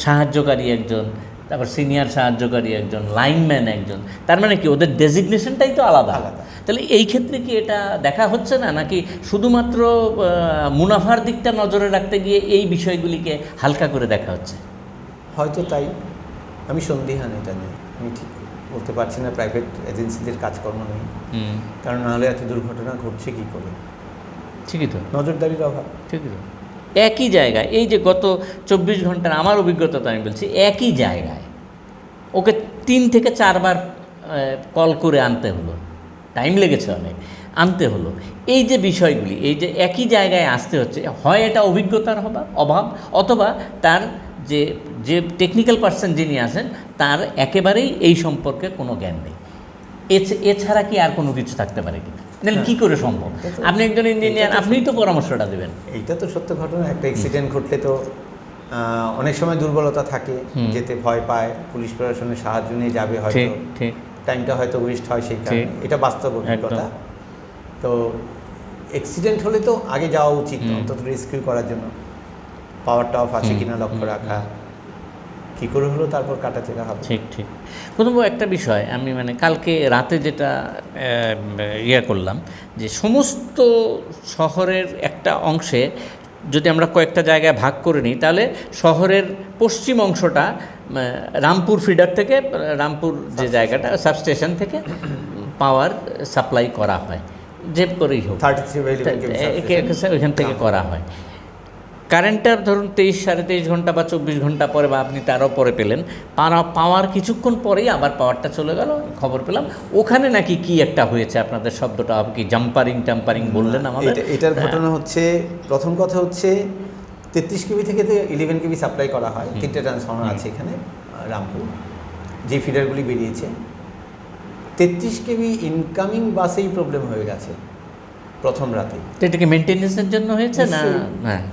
সাহায্যকারী একজন, তারপর সিনিয়র সাহায্যকারী একজন, লাইনম্যান একজন, তার মানে কি ওদের ডেজিগনেশনটাই তো আলাদা আলাদা। তাহলে এই ক্ষেত্রে কি এটা দেখা হচ্ছে না, নাকি শুধুমাত্র মুনাফার দিকটা নজরে রাখতে গিয়ে এই বিষয়গুলিকে হালকা করে দেখা হচ্ছে? হয়তো তাই, আমি সন্দিহান এটা নিয়ে, আমি ঠিক বলতে পারছি না প্রাইভেট এজেন্সিদের কাজকর্ম নেই, কারণ নাহলে এত দুর্ঘটনা ঘটছে কী করে? ঠিকই তো, নজরদারির অভাব। ঠিকই তো। একই জায়গায়, এই যে গত 24 ঘন্টার আমার অভিজ্ঞতা তো আমি বলছি, একই জায়গায় ওকে 3 থেকে 4 বার কল করে আনতে হলো, টাইম লেগেছে অনেক, আনতে হলো। এই যে বিষয়গুলি, এই যে একই জায়গায় আসতে হচ্ছে, হয় এটা অভিজ্ঞতার অভাব, অথবা তার যে যে টেকনিক্যাল পার্সন যিনি আছেন তার একেবারেই এই সম্পর্কে কোনো জ্ঞান নেই। এছাড়া কি আর কোনো কিছু থাকতে পারে কি? তাহলে কী করে সম্ভব? আপনি একজন ইঞ্জিনিয়ার, আপনিই তো পরামর্শটা দেবেন। এইটা তো সত্য ঘটনা, একটা অ্যাক্সিডেন্ট ঘটলে তো অনেক সময় দুর্বলতা থাকে, যেতে ভয় পায়, পুলিশ প্রশাসনের সাহায্য নিয়ে যাবে, হয়তো টাইমটা হয়তো ওয়েস্ট হয়, সেই কারণে এটা বাস্তব অভিজ্ঞতা। তো অ্যাক্সিডেন্ট হলে তো আগে যাওয়া উচিত, অন্তত রেস্কিউ করার জন্য, পাওয়ারটা অফ আছে কিনা লক্ষ্য রাখা, কী করে হলো তারপর কাটাচেরা হবে। ঠিক ঠিক। প্রথম একটা বিষয় আমি মানে কালকে রাতে যেটা করলাম, যে সমস্ত শহরের একটা অংশে যদি আমরা কয়েকটা জায়গায় ভাগ করে নিই, তাহলে শহরের পশ্চিম অংশটা রামপুর ফিডার থেকে, রামপুর যে জায়গাটা সাবস্টেশন থেকে পাওয়ার সাপ্লাই করা হয়, যে করেই হোক, ওইখান থেকে করা হয়। কারেন্টটা ধরুন 23, 23.5 ঘন্টা বা 24 ঘন্টা পরে, বা আপনি তারও পরে পেলেন, পাওয়ার কিছুক্ষণ পরেই আবার পাওয়ারটা চলে গেল, খবর পেলাম ওখানে নাকি কি একটা হয়েছে। আপনাদের শব্দটা কি টাম্পারিং বললেন আমাদের? এটার ঘটনা হচ্ছে, প্রথম কথা হচ্ছে 33 কেবি থেকে 11 কেবি সাপ্লাই করা হয়, 3টে ট্রান্সফর্মার আছে এখানে রামপুর, যে ফিডারগুলি বেরিয়েছে। 33 কেবি ইনকামিং বাসেই প্রবলেম হয়ে গেছে প্রথম রাতে। এটা কি মেনটেন্যান্সের জন্য হয়েছে না? হ্যাঁ,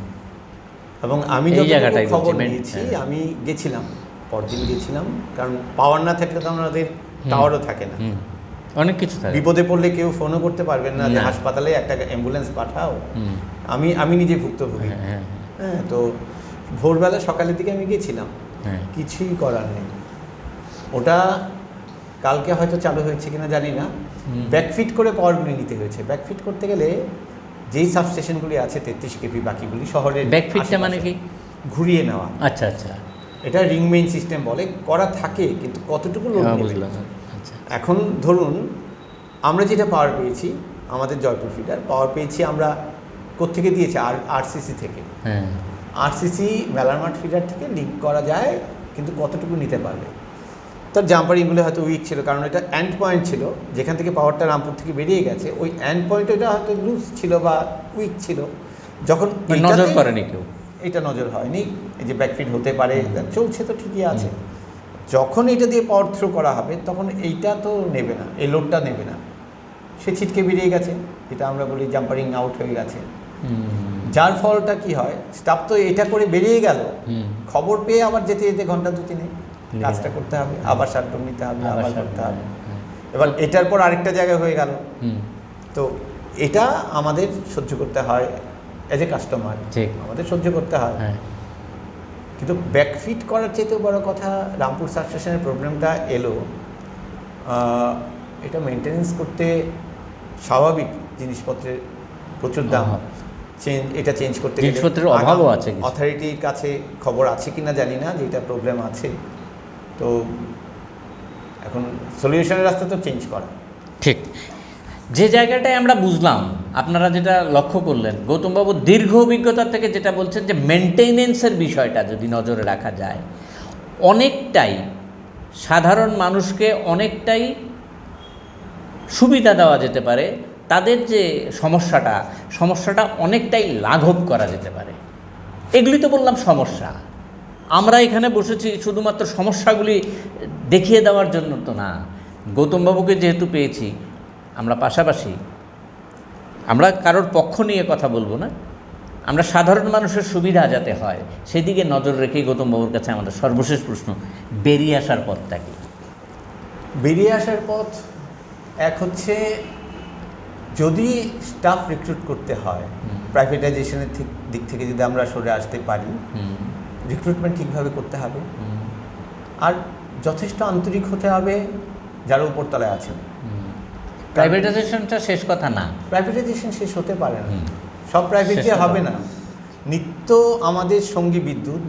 এবং আমি যতটুকু খবর নিয়েছি, আমি গেছিলাম, পরদিন গেছিলাম, কারণ পাওয়ার না থাকলে তো আমাদের টাওয়ারও থাকে না, অনেক কিছু থাকে, বিপদে পড়লে কেউ ফোনও করতে পারবেন না যে হাসপাতালে একটা অ্যাম্বুলেন্স পাঠাও। আমি নিজে ভুক্তভোগী। হ্যাঁ, তো ভোরবেলা সকালের দিকে আমি গেছিলাম, কিছুই করার নেই। ওটা কালকে হয়তো চালু হয়েছে কিনা জানি না, ব্যাকফিট করে পাওয়ারগুলি নিতে হয়েছে। ব্যাকফিট করতে গেলে যেই সাবস্টেশনগুলি আছে 33 কেভি, বাকিগুলি শহরের ব্যাকফিটটা মানে কি? ঘুরিয়ে নেওয়া। আচ্ছা আচ্ছা, এটা রিং মেইন সিস্টেম বলে, করা থাকে, কিন্তু কতটুকু লোড নেবে। বুঝলাম। আচ্ছা, এখন ধরুন আমরা যেটা পাওয়ার পেয়েছি, আমাদের জয়পুর ফিডার পাওয়ার পেয়েছি আমরা কোত্থেকে দিয়েছি, আরসিসি থেকে। হ্যাঁ, আরসিসি মেলারমাঠ ফিডার থেকে লিঙ্ক করা যায়, কিন্তু কতটুকু নিতে পারবে। তার জাম্পারিংগুলো হয়তো উইক ছিল, কারণ এটা এন্ড পয়েন্ট ছিল, যেখান থেকে পাওয়ারটা রামপুর থেকে বেরিয়ে গেছে, ওই এন্ড পয়েন্টে ওটা হয়তো লুজ ছিল বা উইক ছিল। যখন নজর করেনি কেউ, এটা নজর হয়নি, এই যে ব্যাকফিট হতে পারে, চলছে তো ঠিকই আছে। যখন এটা দিয়ে পাওয়ার থ্রো করা হবে, তখন এইটা তো নেবে না, এই লোডটা নেবে না, সে ছিটকে বেরিয়ে গেছে, এটা আমরা বলি জাম্পারিং আউট হয়ে গেছে। যার ফলটা কি হয়, স্টাফ তো এটা করে বেরিয়ে গেল, খবর পেয়ে আবার যেতে যেতে ঘন্টা 2-3 কাজটা করতে হবে, আবার শাটডাউন নিতে হবে, আবার করতে হবে। এবার এটার পর আরেকটা জায়গায় হয়ে গেল, তো এটা আমাদের সহ্য করতে হয় এজ এ কাস্টমার, আমাদের সহ্য করতে হয়। কিন্তু ব্যাকফিট করার চেয়েতেও বড় কথা, রামপুর সাবস্টেশনের প্রবলেমটা এলো, এটা মেনটেনেন্স করতে স্বাভাবিক জিনিসপত্রের প্রচুর দাম, এটা চেঞ্জ করতে জিনিসপত্রের অভাবও আছে, অথরিটির কাছে খবর আছে কিনা জানি না যে এটা প্রবলেম আছে, তো এখন সলিউশনের রাস্তা তো চেঞ্জ করা। ঠিক, যে জায়গাটায় আমরা বুঝলাম, আপনারা যেটা লক্ষ্য করলেন, গৌতমবাবু দীর্ঘ অভিজ্ঞতার থেকে যেটা বলছেন যে মেনটেনেন্সের বিষয়টা যদি নজরে রাখা যায়, অনেকটাই সাধারণ মানুষকে অনেকটাই সুবিধা দেওয়া যেতে পারে, তাদের যে সমস্যাটা অনেকটাই লাঘব করা যেতে পারে। এগুলি তো বললাম সমস্যা, আমরা এখানে বসেছি শুধুমাত্র সমস্যাগুলি দেখিয়ে দেওয়ার জন্য তো না। গৌতমবাবুকে যেহেতু পেয়েছি, আমরা পাশাপাশি আমরা কারোর পক্ষ নিয়ে কথা বলবো না, আমরা সাধারণ মানুষের সুবিধা যাতে হয় সেদিকে নজর রেখেই গৌতমবাবুর কাছে আমাদের সর্বশেষ প্রশ্ন, বেরিয়ে আসার পথটা কি? বেরিয়ে আসার পথ এক হচ্ছে, যদি স্টাফ রিক্রুট করতে হয়, প্রাইভেটাইজেশনের দিক থেকে যদি আমরা সরে আসতে পারি, রিক্রুটমেন্ট ঠিকভাবে করতে হবে, আর যথেষ্ট আন্তরিক হতে হবে যারা উপরতলায় আছেন। প্রাইভেটাইজেশনটা শেষ কথা না, প্রাইভেটাইজেশন শেষ হতে পারে না, সব প্রাইভেটে হবে না। নিত্য আমাদের সঙ্গী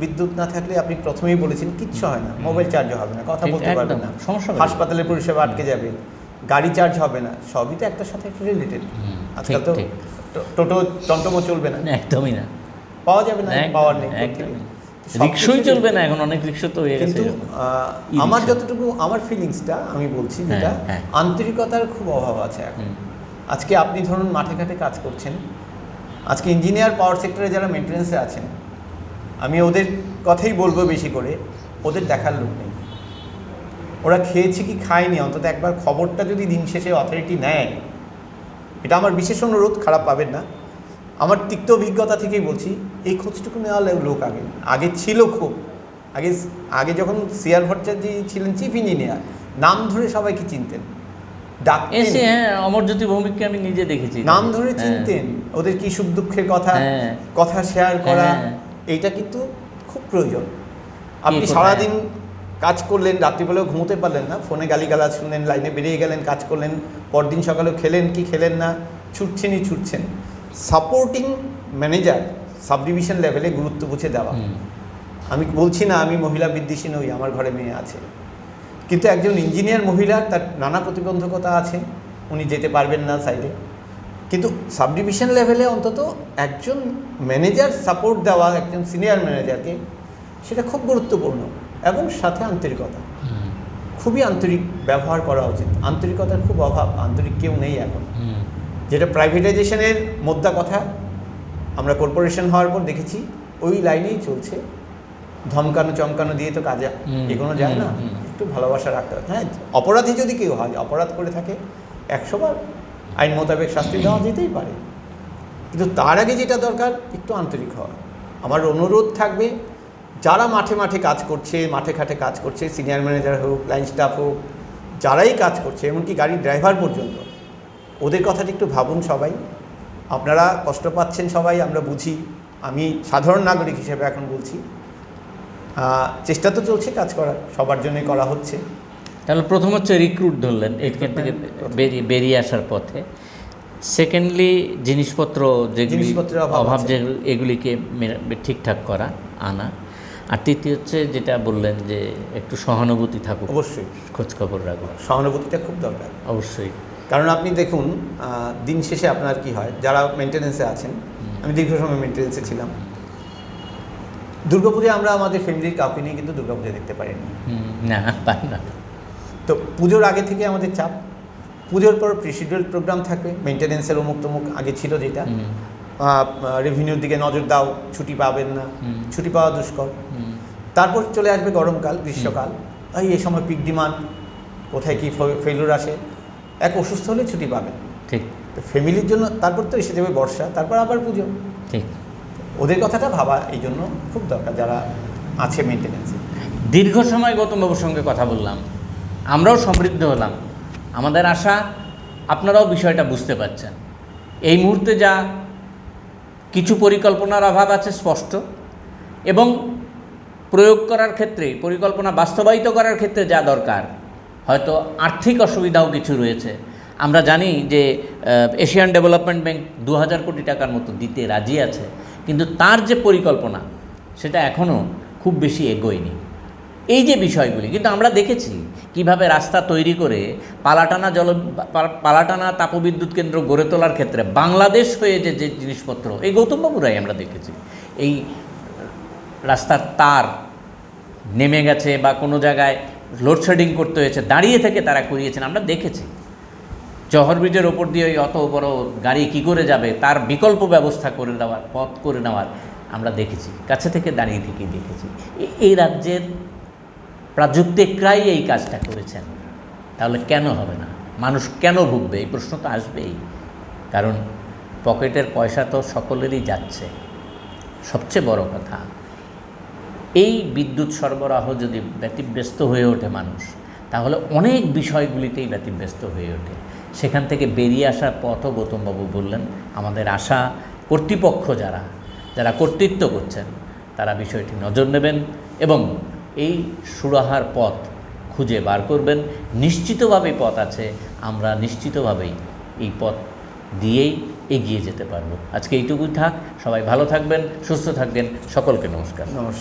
বিদ্যুৎ না থাকলে, আপনি প্রথমেই বলেছেন কিচ্ছু হয় না, মোবাইল চার্জও হবে না, কথা বলতে পারবে না, হাসপাতালের পরিষেবা আটকে যাবে, গাড়ি চার্জ হবে না, সবই তো একটার সাথে একটা রিলেটেড। আজকাল তো টোটো টমটমও চলবে না, একদমই না, পাওয়া যাবে না, পাওয়ার নেই, রিক্সাই চলবে না, এখন অনেক রিক্সা তো হয়ে গেছে। কিন্তু আমার যতটুকু আমার ফিলিংসটা আমি বলছি, যেটা আন্তরিকতার খুব অভাব আছে এখন। আজকে আপনি ধরুন মাঠে ঘাটে কাজ করছেন, আজকে ইঞ্জিনিয়ার পাওয়ার সেক্টরে যারা মেনটেন্যান্সে আছেন, আমি ওদের কথাই বলবো বেশি করে, ওদের দেখার লোক নেই, ওরা খেয়েছে কি খায়নি, অন্তত একবার খবরটা যদি দিন শেষে অথরিটি নেয়, এটা আমার বিশেষ অনুরোধ, খারাপ পাবেন না, আমার তিক্ত অভিজ্ঞতা থেকেই বলছি, এই খোঁজটুকু নেওয়া লোক আগে ছিল খুব আগে যখন সিআর ভট্টাচার্য ছিলেন চিফ ইঞ্জিনিয়ার, নাম ধরে সবাইকে চিনতেন, ডাকতেন, অমরজ্যোতি ভৌমিককে আমি নিজে দেখেছি, নাম ধরে চিনতেন, ওদের কি সুখ দুঃখের কথা শেয়ার করা, এইটা কিন্তু খুব প্রয়োজন। আপনি সারাদিন কাজ করলেন, রাত্রিবেলাও ঘুমোতে পারলেন না, ফোনে গালিগালাজ শুনলেন, লাইনে বেরিয়ে গেলেন, কাজ করলেন, পরদিন সকালেও খেলেন কি খেলেন না, ছুটছেন। সাপোর্টিং ম্যানেজার সাব ডিভিশন লেভেলে গুরুত্ব বুঝে দেওয়া। আমি বলছি না আমি মহিলা বিদ্বেষী নই, আমার ঘরে মেয়ে আছে, কিন্তু একজন ইঞ্জিনিয়ার মহিলা, তার নানা প্রতিবন্ধকতা আছে, উনি যেতে পারবেন না সাইডে, কিন্তু সাব ডিভিশন লেভেলে অন্তত একজন ম্যানেজার সাপোর্ট দেওয়া, একজন সিনিয়র ম্যানেজারকে, সেটা খুব গুরুত্বপূর্ণ। এবং সাথে আন্তরিকতা, খুবই আন্তরিক ব্যবহার করা উচিত। আন্তরিকতার খুব অভাব, আন্তরিক কেউ নেই এখন, যেটা প্রাইভেটাইজেশনের মোদ্দা কথা আমরা কর্পোরেশন হওয়ার পর দেখেছি, ওই লাইনেই চলছে। ধমকানো চমকানো দিয়ে তো কাজে এগোনো যায় না, একটু ভালোবাসা রাখতে হবে। হ্যাঁ, অপরাধী যদি কেউ হয়, অপরাধ করে থাকে, 100 বার আইন মোতাবেক শাস্তি দেওয়া যেতেই পারে, কিন্তু তার আগে যেটা দরকার, একটু আন্তরিক হওয়া। আমার অনুরোধ থাকবে, যারা মাঠে কাজ করছে, মাঠে ঘাটে কাজ করছে, সিনিয়র ম্যানেজার হোক, লাইন স্টাফ হোক, যারাই কাজ করছে, এমনকি গাড়ির ড্রাইভার পর্যন্ত, ওদের কথাটি একটু ভাবুন সবাই। আপনারা কষ্ট পাচ্ছেন সবাই, আমরা বুঝি, আমি সাধারণ নাগরিক হিসেবে এখন বলছি, চেষ্টা তো চলছে কাজ করার, সবার জন্যই করা হচ্ছে। তাহলে প্রথম হচ্ছে রিক্রুট ধরলেন, এখান থেকে বেরিয়ে আসার পথে সেকেন্ডলি জিনিসপত্র জিনিসপত্রের অভাব আছে। যে এগুলিকে ঠিকঠাক করা আনা, আর তৃতীয় হচ্ছে যেটা বললেন যে একটু সহানুভূতি থাকুক, অবশ্যই খোঁজখবর রাখুক। সহানুভূতিটা খুব দরকার। অবশ্যই। কারণ আপনি দেখুন, দিন শেষে আপনার কি হয়, যারা মেনটেন্যান্সে আছেন, আমি দীর্ঘ সময় মেনটেন্যান্সে ছিলাম, দুর্গাপূজায় আমরা আমাদের ফ্যামিলির কাউকে নিয়ে কিন্তু দুর্গাপূজা দেখতে পারিনি। না, পারি না। তো পুজোর আগে থেকে আমাদের চাপ, পুজোর পর প্রিশিডিউল প্রোগ্রাম থাকবে, মেনটেন্যান্সের অমুক তমুক আগে ছিল যেটা, রেভিনিউর দিকে নজর দাও, ছুটি পাবেন না, ছুটি পাওয়া দুষ্কর। তারপর চলে আসবে গরমকাল, গ্রীষ্মকাল, এই সময় পিক ডিমান্ড, কোথায় কী ফেলুর আসে, এক অসুস্থ হলে ছুটি পাবেন। ঠিক। তো ফ্যামিলির জন্য তারপর তো এসে যাবে বর্ষা, তারপর আবার পুজো। ঠিক। ওদের কথাটা ভাবা এই জন্য খুব দরকার যারা আছে মেনটেন্যান্সে। দীর্ঘ সময় গৌতমবাবুর সঙ্গে কথা বললাম, আমরাও সমৃদ্ধ হলাম। আমাদের আশা আপনারাও বিষয়টা বুঝতে পারছেন। এই মুহূর্তে যা কিছু পরিকল্পনার অভাব আছে স্পষ্ট, এবং প্রয়োগ করার ক্ষেত্রে, পরিকল্পনা বাস্তবায়িত করার ক্ষেত্রে যা দরকার, হয়তো আর্থিক অসুবিধাও কিছু রয়েছে। আমরা জানি যে এশিয়ান ডেভেলপমেন্ট ব্যাংক 2000 কোটি টাকার মতো দিতে রাজি আছে, কিন্তু তার যে পরিকল্পনা সেটা এখনও খুব বেশি এগোয়নি। এই যে বিষয়গুলি কিন্তু আমরা দেখেছি কিভাবে রাস্তা তৈরি করে পালাটানা তাপবিদ্যুৎ কেন্দ্র গড়ে তোলার ক্ষেত্রে বাংলাদেশ হয়ে যে জিনিসপত্র, এই গৌতমবাবুরাই আমরা দেখেছি, এই রাস্তার তার নেমে গেছে বা কোনো জায়গায় লোডশেডিং করতে হয়েছে, দাঁড়িয়ে থেকে তারা করিয়েছেন, আমরা দেখেছি। জহর ব্রিজের ওপর দিয়ে ওই অত বড় গাড়ি কী করে যাবে, তার বিকল্প ব্যবস্থা করে দেওয়ার, পথ করে নেওয়ার আমরা দেখেছি, কাছে থেকে দাঁড়িয়ে থেকেই দেখেছি। এই রাজ্যের প্রাযুক্তিকরাই এই কাজটা করেছেন, তাহলে কেন হবে না? মানুষ কেন ভুগবে? এই প্রশ্ন তো আসবেই। কারণ পকেটের পয়সা তো সকলেরই যাচ্ছে। সবচেয়ে বড় কথা, এই বিদ্যুৎ সরবরাহ যদি ব্যতিব্যস্ত হয়ে ওঠে মানুষ, তাহলে অনেক বিষয়গুলিতেই ব্যতিব্যস্ত হয়ে ওঠে। সেখান থেকে বেরিয়ে আসার পথও গৌতমবাবু বললেন। আমাদের আশা কর্তৃপক্ষ যারা কর্তৃত্ব করছেন, তারা বিষয়টি নজর নেবেন এবং এই সুরাহার পথ খুঁজে বার করবেন। নিশ্চিতভাবেই পথ আছে, আমরা নিশ্চিতভাবেই এই পথ দিয়েই এগিয়ে যেতে পারবো। আজকে এইটুকুই থাক। সবাই ভালো থাকবেন, সুস্থ থাকবেন। সকলকে নমস্কার। নমস্কার।